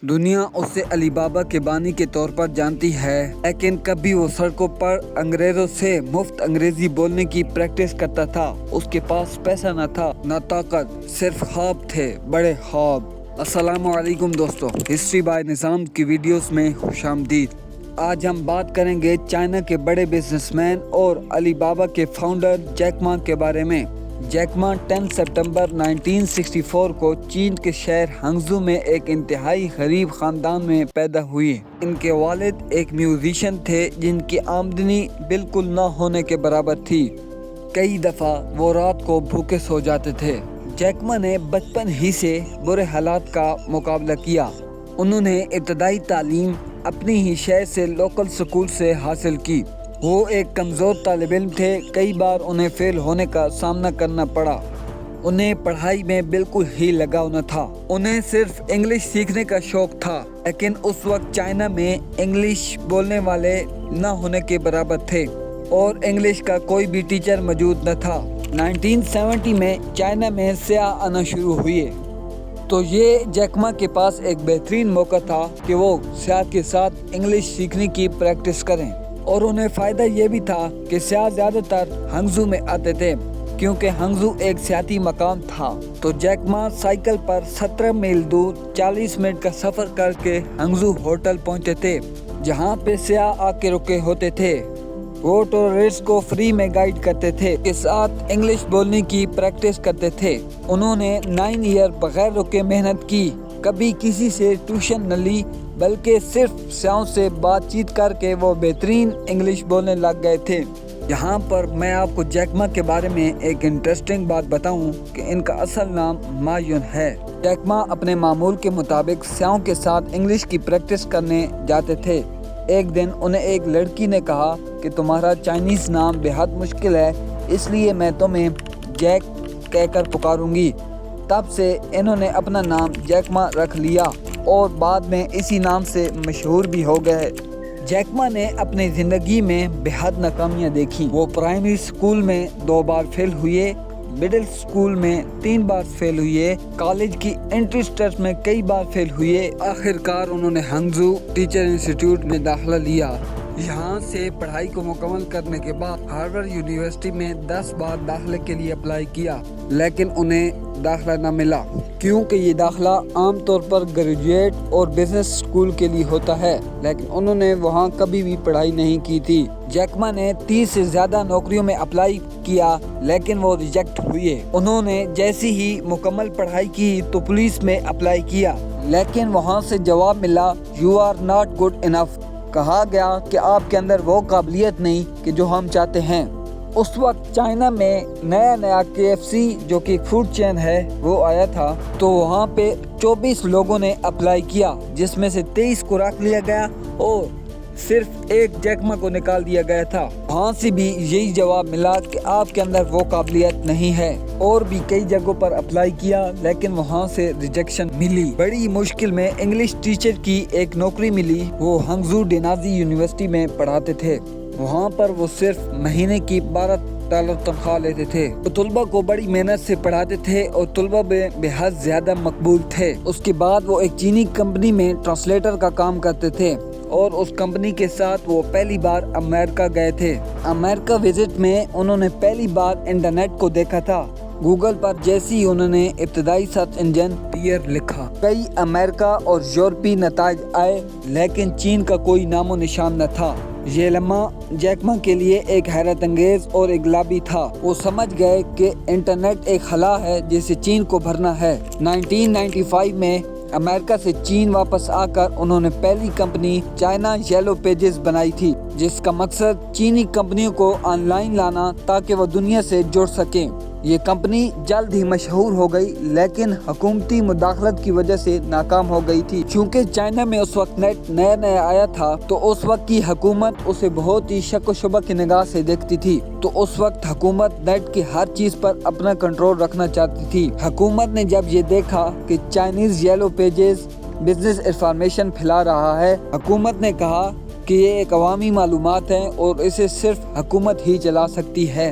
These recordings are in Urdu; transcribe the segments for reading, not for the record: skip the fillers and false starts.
دنیا اسے علی بابا کے بانی کے طور پر جانتی ہے، لیکن کبھی وہ سڑکوں پر انگریزوں سے مفت انگریزی بولنے کی پریکٹس کرتا تھا۔ اس کے پاس پیسہ نہ تھا، نہ طاقت، صرف خواب تھے، بڑے خواب۔ السلام علیکم دوستو، ہسٹری بائی نظام کی ویڈیوز میں خوش آمدید۔ آج ہم بات کریں گے چائنا کے بڑے بزنس مین اور علی بابا کے فاؤنڈر جیک ما کے بارے میں۔ جیک ما 10 ستمبر 1964 کو چین کے شہر ہنگزو میں ایک انتہائی غریب خاندان میں پیدا ہوئے۔ ان کے والد ایک میوزیشین تھے جن کی آمدنی بالکل نہ ہونے کے برابر تھی۔ کئی دفعہ وہ رات کو بھوکے سو جاتے تھے۔ جیک ما نے بچپن ہی سے برے حالات کا مقابلہ کیا۔ انہوں نے ابتدائی تعلیم اپنی ہی شہر سے لوکل سکول سے حاصل کی۔ وہ ایک کمزور طالب علم تھے، کئی بار انہیں فیل ہونے کا سامنا کرنا پڑا۔ انہیں پڑھائی میں بالکل ہی لگاؤ نہ تھا۔ انہیں صرف انگلش سیکھنے کا شوق تھا، لیکن اس وقت چائنا میں انگلش بولنے والے نہ ہونے کے برابر تھے اور انگلش کا کوئی بھی ٹیچر موجود نہ تھا۔ 1970 میں چائنا میں سیاح آنا شروع ہوئے، تو یہ جیک ما کے پاس ایک بہترین موقع تھا کہ وہ سیاح کے ساتھ انگلش سیکھنے کی پریکٹس کریں۔ اور انہیں فائدہ یہ بھی تھا کہ سیاح زیادہ تر ہنگزو میں آتے تھے، کیونکہ ہنگزو ایک سیاحتی مقام تھا۔ تو جیک ما سائیکل پر 17 میل دور 40 منٹ کا سفر کر کے ہنگزو ہوٹل پہنچے تھے، جہاں پہ سیاح آ کے رکے ہوتے تھے۔ وہ ٹورسٹ کو فری میں گائیڈ کرتے تھے، کے ساتھ انگلش بولنے کی پریکٹس کرتے تھے۔ انہوں نے 9 ایئر بغیر رکے محنت کی، کبھی کسی سے ٹیوشن نہ لی، بلکہ صرف سیاحوں سے بات چیت کر کے وہ بہترین انگلش بولنے لگ گئے تھے۔ یہاں پر میں آپ کو جیک ما کے بارے میں ایک انٹرسٹنگ بات بتاؤں کہ ان کا اصل نام ما یون ہے۔ جیک ما اپنے معمول کے مطابق سیاحوں کے ساتھ انگلش کی پریکٹس کرنے جاتے تھے۔ ایک دن انہیں ایک لڑکی نے کہا کہ تمہارا چائنیز نام بہت مشکل ہے، اس لیے میں تمہیں جیک کہہ کر پکاروں گی۔ تب سے انہوں نے اپنا نام جیک ما رکھ لیا اور بعد میں اسی نام سے مشہور بھی ہو گئے۔ جیک ما نے اپنی زندگی میں بہت ناکامیاں دیکھی۔ وہ پرائمری اسکول میں 2 بار فیل ہوئے، مڈل اسکول میں 3 بار فیل ہوئے، کالج کی انٹرنس ٹیسٹ میں کئی بار فیل ہوئے۔ آخر کار انہوں نے ہنگزو ٹیچر انسٹیٹیوٹ میں داخلہ لیا۔ یہاں سے پڑھائی کو مکمل کرنے کے بعد ہارورڈ یونیورسٹی میں 10 بار داخلے کے لیے اپلائی کیا، لیکن انہیں داخلہ نہ ملا، کیونکہ یہ داخلہ عام طور پر گریجویٹ اور بزنس اسکول کے لیے ہوتا ہے، لیکن انہوں نے وہاں کبھی بھی پڑھائی نہیں کی تھی۔ جیک ما نے 30 سے زیادہ نوکریوں میں اپلائی کیا، لیکن وہ ریجیکٹ ہوئے۔ انہوں نے جیسی ہی مکمل پڑھائی کی تو پولیس میں اپلائی کیا، لیکن وہاں سے جواب ملا "you are not good enough". کہا گیا کہ آپ کے اندر وہ قابلیت نہیں کہ جو ہم چاہتے ہیں۔ اس وقت چائنا میں نیا KFC جو کہ فوڈ چین ہے وہ آیا تھا، تو وہاں پہ 24 لوگوں نے اپلائی کیا، جس میں سے 23 کو رکھ لیا گیا اور صرف ایک جیک ما کو نکال دیا گیا تھا۔ وہاں سے بھی یہی جواب ملا کہ آپ کے اندر وہ قابلیت نہیں ہے۔ اور بھی کئی جگہوں پر اپلائی کیا، لیکن وہاں سے ریجیکشن ملی۔ بڑی مشکل میں انگلش ٹیچر کی ایک نوکری ملی۔ وہ ہنگزو ڈینازی یونیورسٹی میں پڑھاتے تھے۔ وہاں پر وہ صرف مہینے کی $12 تنخواہ لیتے تھے۔ وہ طلبہ کو بڑی محنت سے پڑھاتے تھے اور طلبہ میں بہت زیادہ مقبول تھے۔ اس کے بعد وہ ایک چینی کمپنی میں ٹرانسلیٹر کا کام کرتے تھے اور اس کمپنی کے ساتھ وہ پہلی بار امریکہ گئے تھے۔ امریکہ وزٹ میں انہوں نے پہلی بار انٹرنیٹ کو دیکھا تھا۔ گوگل پر جیسے ہی انہوں نے ابتدائی سرچ انجن پیئر لکھا، کئی امریکہ اور یورپی نتائج آئے، لیکن چین کا کوئی نام و نشان نہ تھا۔ یہ لمحہ جیک ما کے لیے ایک حیرت انگیز اور انقلابی تھا۔ وہ سمجھ گئے کہ انٹرنیٹ ایک خلا ہے جسے چین کو بھرنا ہے۔ 1995 میں امریکہ سے چین واپس آ کر انہوں نے پہلی کمپنی چائنا یلو پیجز بنائی تھی، جس کا مقصد چینی کمپنیوں کو آن لائن لانا تاکہ وہ دنیا سے جڑ سکیں۔ یہ کمپنی جلد ہی مشہور ہو گئی، لیکن حکومتی مداخلت کی وجہ سے ناکام ہو گئی تھی۔ چونکہ چائنا میں اس وقت نیٹ نیا آیا تھا، تو اس وقت کی حکومت اسے بہت ہی شک و شبہ کی نگاہ سے دیکھتی تھی۔ تو اس وقت حکومت نیٹ کی ہر چیز پر اپنا کنٹرول رکھنا چاہتی تھی۔ حکومت نے جب یہ دیکھا کہ Chinese yellow pages business information پھیلا رہا ہے، حکومت نے کہا کہ یہ ایک عوامی معلومات ہے اور اسے صرف حکومت ہی چلا سکتی ہے۔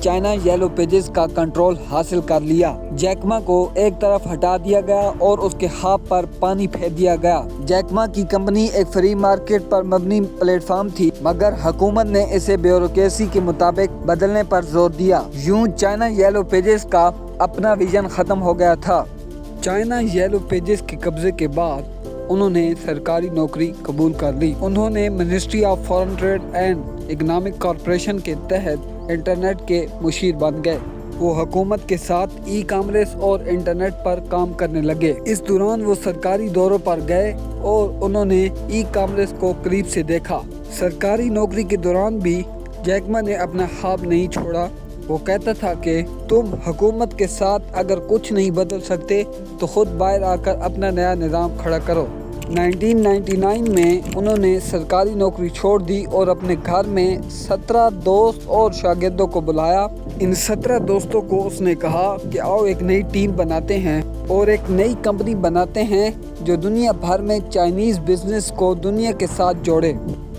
چائنا یلو پیجز کا کنٹرول حاصل کر لیا۔ جیک ما کو ایک طرف ہٹا دیا گیا اور اس کے ہاتھ پر پانی پھیر دیا گیا۔ جیک ما کی کمپنی ایک فری مارکیٹ پر مبنی پلیٹ فارم تھی، مگر حکومت نے اسے بیوروکریسی کے مطابق بدلنے پر زور دیا۔ یوں چائنا یلو پیجز کا اپنا ویژن ختم ہو گیا تھا۔ چائنا یلو پیجز کے قبضے کے بعد انہوں نے سرکاری نوکری قبول کر لی۔ انہوں نے ministry of foreign trade and economic cooperation کے تحت انٹرنیٹ کے مشیر بن گئے۔ وہ حکومت کے ساتھ ای کامرس اور انٹرنیٹ پر کام کرنے لگے۔ اس دوران وہ سرکاری دوروں پر گئے اور انہوں نے ای کامرس کو قریب سے دیکھا۔ سرکاری نوکری کے دوران بھی جیک ما نے اپنا خواب نہیں چھوڑا۔ وہ کہتا تھا کہ تم حکومت کے ساتھ اگر کچھ نہیں بدل سکتے تو خود باہر آ کر اپنا نیا نظام کھڑا کرو۔ 1999 میں انہوں نے سرکاری نوکری چھوڑ دی اور اپنے گھر میں 17 دوست اور شاگردوں کو بلایا۔ ان 17 دوستوں کو اس نے کہا کہ آؤ ایک نئی ٹیم بناتے ہیں اور ایک نئی کمپنی بناتے ہیں جو دنیا بھر میں چائنیز بزنس کو دنیا کے ساتھ جوڑے۔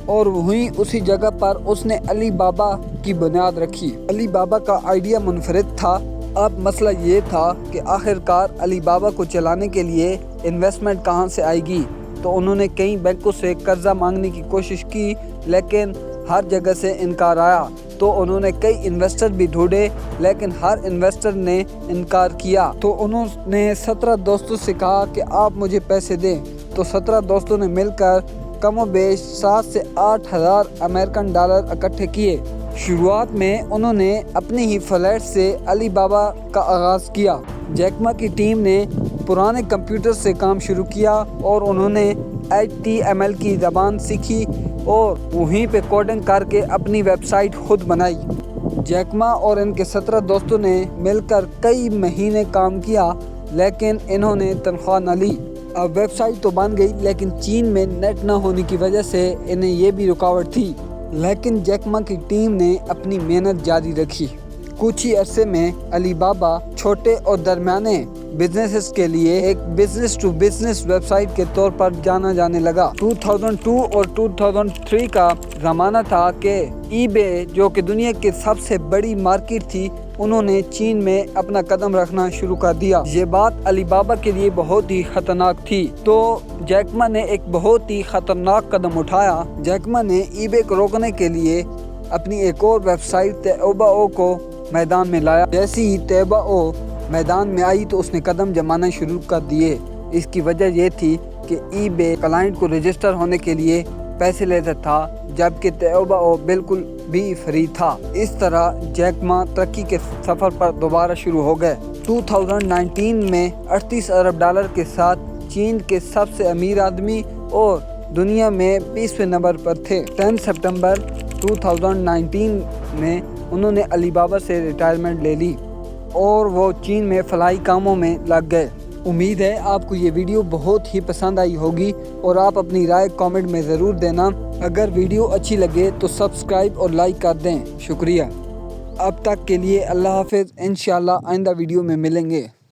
اور وہیں اسی جگہ پر اس نے علی بابا کی بنیاد رکھی۔ علی بابا کا آئیڈیا منفرد تھا۔ اب مسئلہ یہ تھا کہ آخرکار علی بابا کو چلانے کے لیے انویسٹمنٹ کہاں سے آئے گی، تو انہوں نے کئی بینکوں سے قرضہ مانگنے کی کوشش کی، لیکن ہر جگہ سے انکار آیا۔ تو انہوں نے کئی انویسٹر بھی ڈھونڈے، لیکن ہر انویسٹر نے انکار کیا۔ تو انہوں نے 17 دوستوں سے کہا کہ آپ مجھے پیسے دیں۔ تو 17 دوستوں نے مل کر کم و بیش 7 سے 8,000 امریکن ڈالر اکٹھے کیے۔ شروعات میں انہوں نے اپنی ہی فلیٹ سے علی بابا کا آغاز کیا۔ جیک ما کی ٹیم نے پرانے کمپیوٹر سے کام شروع کیا اور انہوں نے HTML کی زبان سیکھی اور وہیں پہ کوڈنگ کر کے اپنی ویب سائٹ خود بنائی۔ جیک ما اور ان کے 17 دوستوں نے مل کر کئی مہینے کام کیا، لیکن انہوں نے تنخواہ نہ لی۔ اب ویب سائٹ تو بن گئی، لیکن چین میں نیٹ نہ ہونے کی وجہ سے انہیں یہ بھی رکاوٹ تھی، لیکن جیک ما کی ٹیم نے اپنی محنت جاری رکھی۔ کچھ ہی عرصے میں علی بابا چھوٹے اور درمیانے بزنسز کے لیے ایک business to business website کے طور پر جانا جانے لگا۔ 2002 اور 2003 کا زمانہ تھا کہ ای بے، جو کہ دنیا کی سب سے بڑی مارکیٹ تھی، انہوں نے چین میں اپنا قدم رکھنا شروع کر دیا۔ یہ بات علی بابا کے لیے بہت ہی خطرناک تھی، تو جیک ما نے ایک بہت ہی خطرناک قدم اٹھایا۔ جیک ما نے ای بے کو روکنے کے لیے اپنی ایک اور ویب سائٹ تیباؤ کو میدان میں لایا۔ جیسے ہی تیباؤ میدان میں آئی تو اس نے قدم جمانا شروع کر دیے۔ اس کی وجہ یہ تھی کہ ای بے کلائنٹ کو رجسٹر ہونے کے لیے پیسے لیتا تھا، جبکہ تیباؤ بالکل بھی فری تھا۔ اس طرح جیک ما ترقی کے سفر پر دوبارہ شروع ہو گئے۔ 2019 میں 38 ارب ڈالر کے ساتھ چین کے سب سے امیر آدمی اور دنیا میں 20ویں نمبر پر تھے۔ 10 سپٹمبر 2019 میں انہوں نے علی بابا سے ریٹائرمنٹ لے لی اور وہ چین میں فلاحی کاموں میں لگ گئے۔ امید ہے آپ کو یہ ویڈیو بہت ہی پسند آئی ہوگی اور آپ اپنی رائے کامنٹ میں ضرور دینا۔ اگر ویڈیو اچھی لگے تو سبسکرائب اور لائک کر دیں۔ شکریہ۔ اب تک کے لیے اللہ حافظ۔ انشاءاللہ آئندہ ویڈیو میں ملیں گے۔